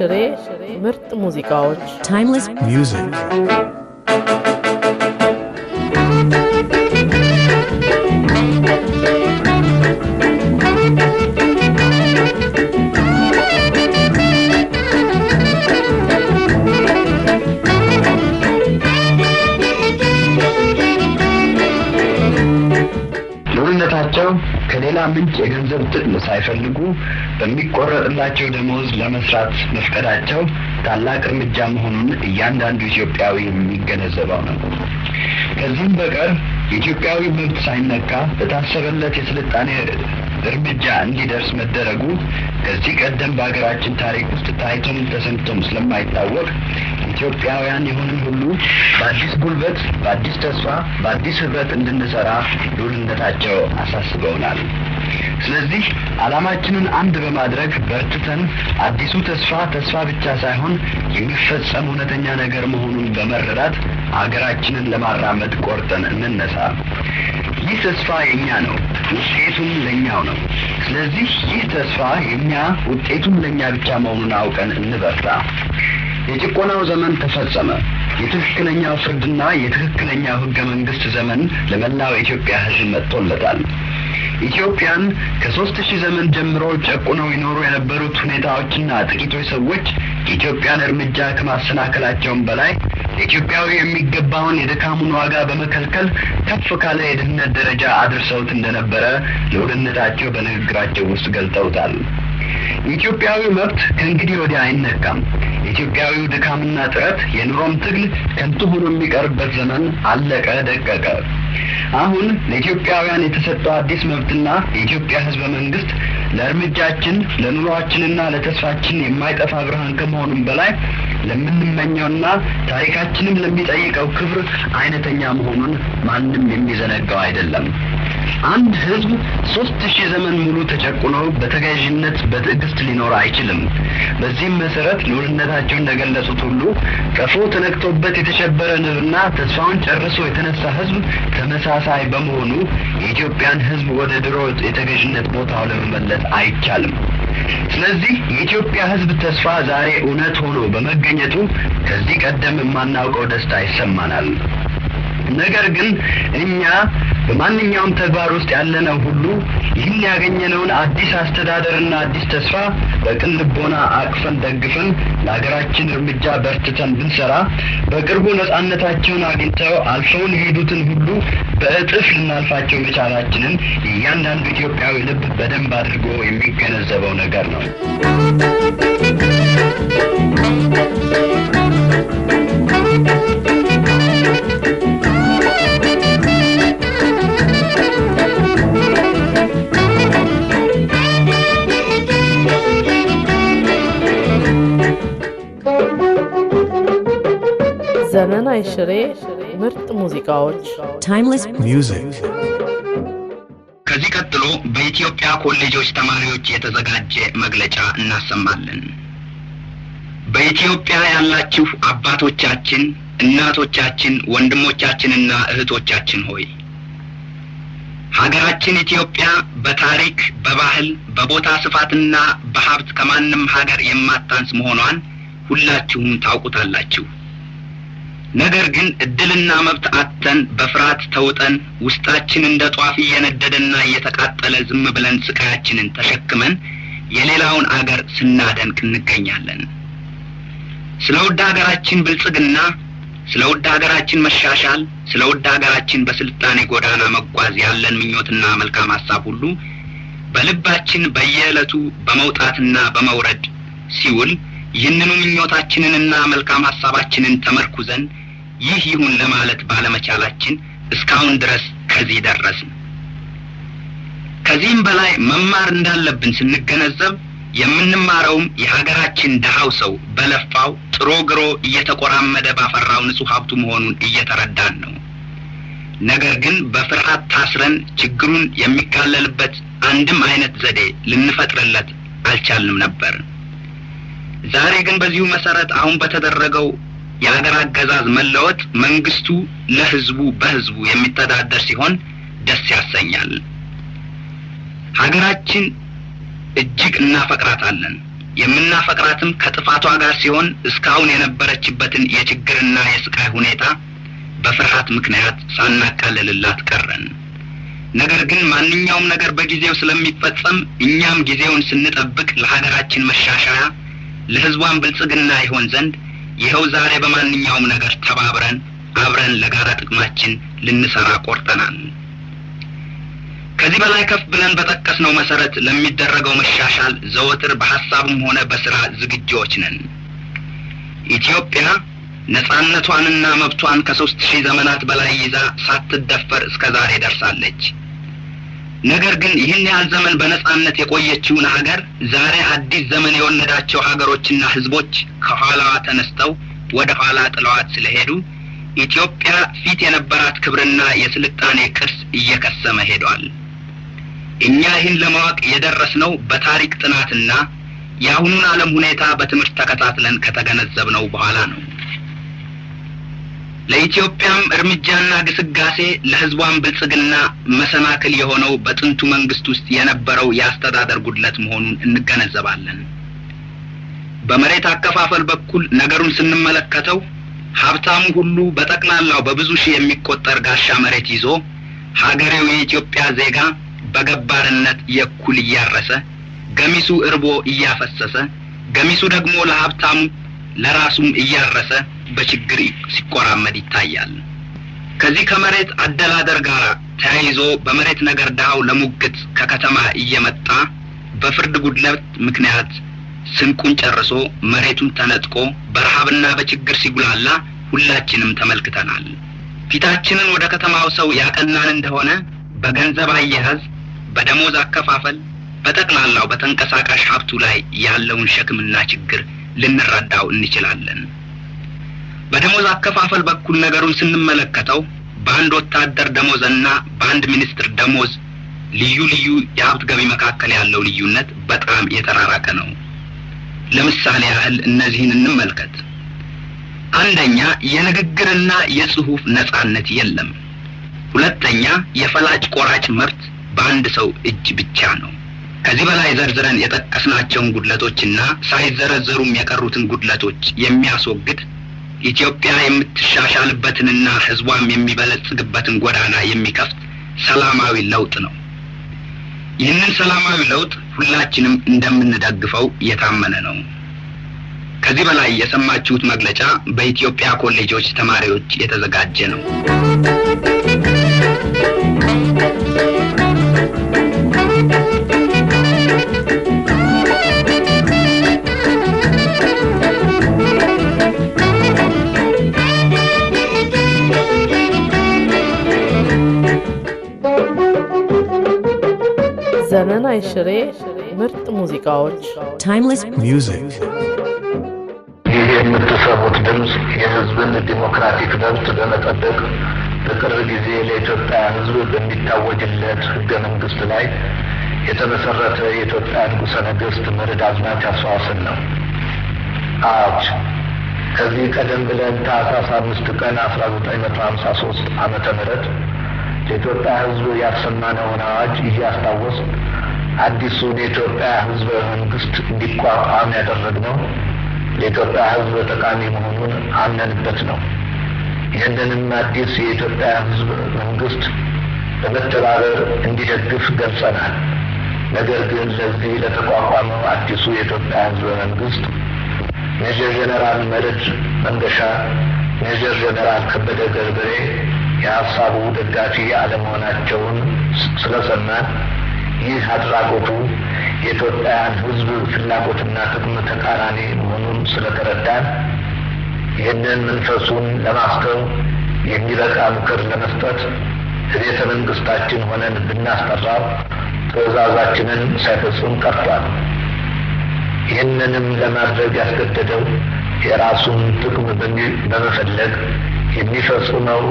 አይሽሬ ምርጥ ሙዚቃዎች timeless music ከሌላ ምንጭ የገንዘብ ጥቅም ሳይፈልጉ በሚቆረጥላቸው ደሞዝ ለመስራት መፍቀዳቸው ታላቅ እርምጃ መሆኑን እያንዳንዱ ኢትዮጵያዊ የሚገነዘበው ነው። ከዚህም በቀር የኢትዮጵያዊ መብት ሳይነካ በታሰበለት የስልጣኔ እርምጃ እንዲደርስ መደረጉ ከዚህ ቀደም በአገራችን ታሪክ ውስጥ ታይቶም ተሰምቶም ስለማይታወቅ ኢትዮጵያውያን የሆንን ሁሉ በአዲስ ጉልበት፣ በአዲስ ተስፋ፣ በአዲስ ህብረት እንድንሰራ ሉልነታቸው አሳስበውናል። ስለዚህ ዓላማችንን አንድ በማድረግ በርትተን አዲሱ ተስፋ ብቻ ሳይሆን የሚፈጸም እውነተኛ ነገር መሆኑን በመረዳት አገራችንን ለማራመድ ቆርጠን እንነሳ። ይህ ተስፋ የኛ ነው፣ ውጤቱም ለኛው ነው። ስለዚህ ይህ ተስፋ የኛ ውጤቱም ለኛ ብቻ መሆኑን አውቀን እንበርታ። የጭቆናው ዘመን ተፈጸመ። የትክክለኛው ፍርድና የትክክለኛው ህገ መንግስት ዘመን ለመላው ኢትዮጵያ ህዝብ መጥቶለታል። ኢትዮጵያን ከ3000 ዘመን ጀምሮ ጨቁነው ይኖሩ የነበሩት ሁኔታዎችና ጥቂቶች ሰዎች ኢትዮጵያን እርምጃ ከማሰናከላቸውም በላይ ኢትዮጵያዊ የሚገባውን የድካሙን ዋጋ በመከልከል ከፍ ካለ የድህነት ደረጃ አድርሰውት እንደነበረ ለውልነታቸው በንግግራቸው ውስጥ ገልጠውታል። የኢትዮጵያዊ መብት ከእንግዲህ ወዲያ አይነካም። የኢትዮጵያዊው ድካምና ጥረት የኑሮም ትግል ከንቱ ሆኖ የሚቀርበት ዘመን አለቀ ደቀቀ። አሁን ለኢትዮጵያውያን የተሰጠው አዲስ መብትና የኢትዮጵያ ህዝብ መንግስት ለእርምጃችን ለኑሮአችንና ለተስፋችን የማይጠፋ ብርሃን ከመሆኑም በላይ ለምንመኘውና ታሪካችንም ለሚጠይቀው ክብር አይነተኛ መሆኑን ማንም የሚዘነጋው አይደለም። አንድ ህዝብ 3000 ዘመን ሙሉ ተጨቁኖ በተገዥነት በትዕግስት ሊኖር አይችልም። በዚህም መሰረት ሉልነታቸው እንደገለጹት ሁሉ ቀፎ ተነክቶበት የተሸበረ ንብና ተስፋውን ጨርሶ የተነሳ ህዝብ ተመሳሳይ በመሆኑ የኢትዮጵያን ህዝብ ወደ ድሮ የተገዥነት ቦታው ለመመለስ አይቻልም። ስለዚህ የኢትዮጵያ ህዝብ ተስፋ ዛሬ እውነት ሆኖ በመገኘቱ ከዚህ ቀደም የማናውቀው ደስታ ይሰማናል። ነገር ግን እኛ በማንኛውም ተግባር ውስጥ ያለነው ሁሉ ይህን ያገኘነውን አዲስ አስተዳደርና አዲስ ተስፋ በቅን ልቦና አቅፈን ደግፈን ለሀገራችን እርምጃ በርትተን ብንሰራ በቅርቡ ነጻነታቸውን አግኝተው አልፈውን የሄዱትን ሁሉ በእጥፍ ልናልፋቸው መቻላችንን እያንዳንዱ ኢትዮጵያዊ ልብ በደንብ አድርጎ የሚገነዘበው ነገር ነው። ዘመን አይሽሬ ምርጥ ሙዚቃዎች timeless music ከዚህ ቀጥሎ በኢትዮጵያ ኮሌጆች ተማሪዎች የተዘጋጀ መግለጫ እናሰማለን። በኢትዮጵያ ያላችሁ አባቶቻችን፣ እናቶቻችን፣ ወንድሞቻችንና እህቶቻችን ሆይ ሀገራችን ኢትዮጵያ በታሪክ፣ በባህል፣ በቦታ ስፋትና በሀብት ከማንም ሀገር የማታንስ መሆኗን ሁላችሁም ታውቁታላችሁ። ነገር ግን እድልና መብት አጥተን በፍርሃት ተውጠን ውስጣችን እንደ ጧፍ እየነደደና እየተቃጠለ ዝም ብለን ስቃያችንን ተሸክመን የሌላውን አገር ስናደንቅ እንገኛለን። ስለ ውድ ሀገራችን ብልጽግና፣ ስለ ውድ ሀገራችን መሻሻል፣ ስለ ውድ ሀገራችን በስልጣኔ ጎዳና መጓዝ ያለን ምኞትና መልካም ሐሳብ ሁሉ በልባችን በየዕለቱ በመውጣትና በመውረድ ሲውል ይህንኑ ምኞታችንንና መልካም ሐሳባችንን ተመርኩዘን ይህ ይሁን ለማለት ባለመቻላችን እስካሁን ድረስ ከዚህ ደረስን። ከዚህም በላይ መማር እንዳለብን ስንገነዘብ የምንማረውም የሀገራችን ደሃው ሰው በለፋው ጥሮ ግሮ እየተቆራመደ ባፈራው ንጹህ ሀብቱ መሆኑን እየተረዳን ነው። ነገር ግን በፍርሃት ታስረን ችግሩን የሚካለልበት አንድም አይነት ዘዴ ልንፈጥርለት አልቻልንም ነበር። ዛሬ ግን በዚሁ መሰረት አሁን በተደረገው የሀገር አገዛዝ መለወጥ መንግስቱ ለህዝቡ በህዝቡ የሚተዳደር ሲሆን ደስ ያሰኛል። ሀገራችን እጅግ እናፈቅራታለን። የምናፈቅራትም ከጥፋቷ ጋር ሲሆን እስካሁን የነበረችበትን የችግርና የስቃይ ሁኔታ በፍርሃት ምክንያት ሳናቃልልላት ቀረን። ነገር ግን ማንኛውም ነገር በጊዜው ስለሚፈጸም እኛም ጊዜውን ስንጠብቅ ለሀገራችን መሻሻያ ለሕዝቧን ብልጽግና ይሆን ዘንድ ይኸው ዛሬ በማንኛውም ነገር ተባብረን አብረን ለጋራ ጥቅማችን ልንሰራ ቆርጠናል። ከዚህ በላይ ከፍ ብለን በጠቀስነው መሰረት ለሚደረገው መሻሻል ዘወትር በሐሳብም ሆነ በስራ ዝግጁዎች ነን። ኢትዮጵያ ነጻነቷንና መብቷን ከ3000 ዘመናት በላይ ይዛ ሳትደፈር እስከ ዛሬ ደርሳለች። ነገር ግን ይህን ያህል ዘመን በነጻነት የቆየችውን ሀገር ዛሬ አዲስ ዘመን የወለዳቸው ሀገሮችና ህዝቦች ከኋላዋ ተነስተው ወደ ኋላ ጥለዋት ስለሄዱ ኢትዮጵያ ፊት የነበራት ክብርና የስልጣኔ ቅርስ እየከሰመ ሄዷል። እኛ ይህን ለማወቅ የደረስነው በታሪክ ጥናትና የአሁኑን ዓለም ሁኔታ በትምህርት ተከታትለን ከተገነዘብነው በኋላ ነው። ለኢትዮጵያም እርምጃና ግስጋሴ ለህዝቧን ብልጽግና መሰናክል የሆነው በጥንቱ መንግስት ውስጥ የነበረው የአስተዳደር ጉድለት መሆኑን እንገነዘባለን። በመሬት አከፋፈል በኩል ነገሩን ስንመለከተው ሀብታሙ ሁሉ በጠቅላላው በብዙ ሺህ የሚቆጠር ጋሻ መሬት ይዞ ሀገሬው የኢትዮጵያ ዜጋ በገባርነት የኩል እያረሰ ገሚሱ እርቦ እያፈሰሰ ገሚሱ ደግሞ ለሀብታሙ ለራሱም እያረሰ በችግር ሲቆራመድ ይታያል። ከዚህ ከመሬት አደላደር ጋር ተያይዞ በመሬት ነገር ዳው ለሙግት ከከተማ እየመጣ በፍርድ ጉድለት ምክንያት ስንቁን ጨርሶ መሬቱን ተነጥቆ በረሃብና በችግር ሲጉላላ ሁላችንም ተመልክተናል። ፊታችንን ወደ ከተማው ሰው ያቀናን እንደሆነ በገንዘብ አያያዝ፣ በደሞዝ አከፋፈል፣ በጠቅላላው በተንቀሳቃሽ ሀብቱ ላይ ያለውን ሸክምና ችግር ልንረዳው እንችላለን። በደሞዝ አከፋፈል በኩል ነገሩን ስንመለከተው በአንድ ወታደር ደሞዝና በአንድ ሚኒስትር ደሞዝ ልዩ የሀብት ገቢ መካከል ያለው ልዩነት በጣም የተራራቀ ነው። ለምሳሌ ያህል እነዚህን እንመልከት። አንደኛ፣ የንግግርና የጽሑፍ ነጻነት የለም። ሁለተኛ፣ የፈላጭ ቆራጭ መብት በአንድ ሰው እጅ ብቻ ነው። ከዚህ በላይ ዘርዝረን የጠቀስናቸውን ጉድለቶችና ሳይዘረዘሩም የቀሩትን ጉድለቶች የሚያስወግድ ኢትዮጵያ የምትሻሻልበትንና ህዝቧም የሚበለጽግበትን ጎዳና የሚከፍት ሰላማዊ ለውጥ ነው። ይህንን ሰላማዊ ለውጥ ሁላችንም እንደምንደግፈው የታመነ ነው። ከዚህ በላይ የሰማችሁት መግለጫ በኢትዮጵያ ኮሌጆች ተማሪዎች የተዘጋጀ ነው። ዘመን አይሽሬ ምርጥ ሙዚቃዎች timeless music ይህ የምትሰሙት ድምፅ የህዝብን ዲሞክራቲክ መብት በመጠበቅ በቅርብ ጊዜ ለኢትዮጵያ ህዝብ በሚታወጅለት ህገ መንግስት ላይ የተመሰረተ የኢትዮጵያ ንጉሠ ነገሥት መርድ አዝማች አስተዋጽኦ ነው። አዋጅ ከዚህ ቀደም ብለን ታኅሳስ 5 ቀን 1953 ዓመተ ምህረት የኢትዮጵያ ህዝብ ያሰማነውን አዋጅ እያስታወስ አዲሱን የኢትዮጵያ ህዝብ መንግስት እንዲቋቋም ያደረግነው ለኢትዮጵያ ህዝብ ጠቃሚ መሆኑን አምነንበት ነው። ይህንንም አዲስ የኢትዮጵያ ህዝብ መንግስት በመተባበር እንዲደግፍ ገልጸናል። ነገር ግን ለዚህ ለተቋቋመው አዲሱ የኢትዮጵያ ህዝብ መንግስት ሜጀር ጀነራል መርድ መንገሻ፣ ሜጀር ጀነራል ከበደ ገርበሬ የሀሳቡ ደጋፊ አለመሆናቸውን ስለሰማን ይህ አድራጎቱ የኢትዮጵያን ህዝብ ፍላጎትና ጥቅም ተቃራኒ መሆኑን ስለተረዳን ይህንን መንፈሱን ለማስተው የሚበቃ ምክር ለመስጠት ቤተ መንግስታችን ሆነን ብናስጠራው ትዕዛዛችንን ሳይፈጽም ቀርቷል። ይህንንም ለማድረግ ያስገደደው የራሱን ጥቅም በመፈለግ የሚፈጽመው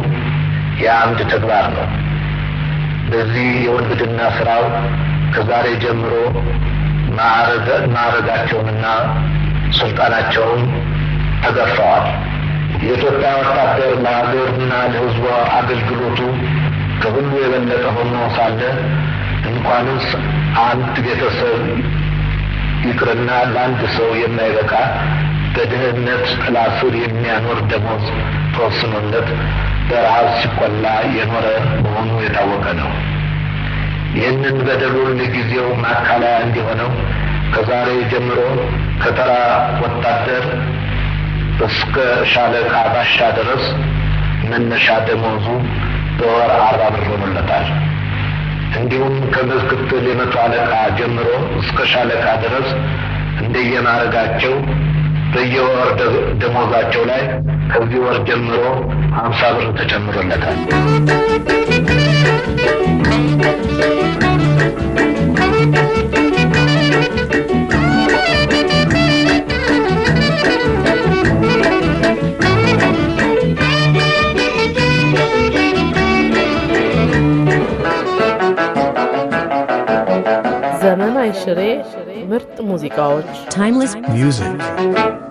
የአምድ ተግባር ነው። በዚህ የወንብድና ስራው ከዛሬ ጀምሮ ማዕረጋቸውንና ስልጣናቸውን ተገፈዋል። የኢትዮጵያ ወታደር ለሀገርና ለህዝቧ አገልግሎቱ ከሁሉ የበለጠ ሆኖ ሳለ እንኳንስ አንድ ቤተሰብ ይቅርና ለአንድ ሰው የማይበቃ በድህነት ጥላ ስር የሚያኖር ደሞዝ ተወስኖለት በረሃብ ሲቆላ የኖረ መሆኑ የታወቀ ነው። ይህንን በደሉን ለጊዜው ማካለያ እንዲሆነው ከዛሬ ጀምሮ ከተራ ወታደር እስከ ሻለቃ ባሻ ድረስ መነሻ ደሞዙ በወር 40 ብር ሆኖለታል። እንዲሁም ከምክትል የመቶ አለቃ ጀምሮ እስከ ሻለቃ ድረስ እንደየማዕረጋቸው በየወር ደሞዛቸው ላይ ከዚህ ወር ጀምሮ 50 ብር ተጨምሮለታል። ዘመን አይሽሬ ምርጥ ሙዚቃዎች timeless music.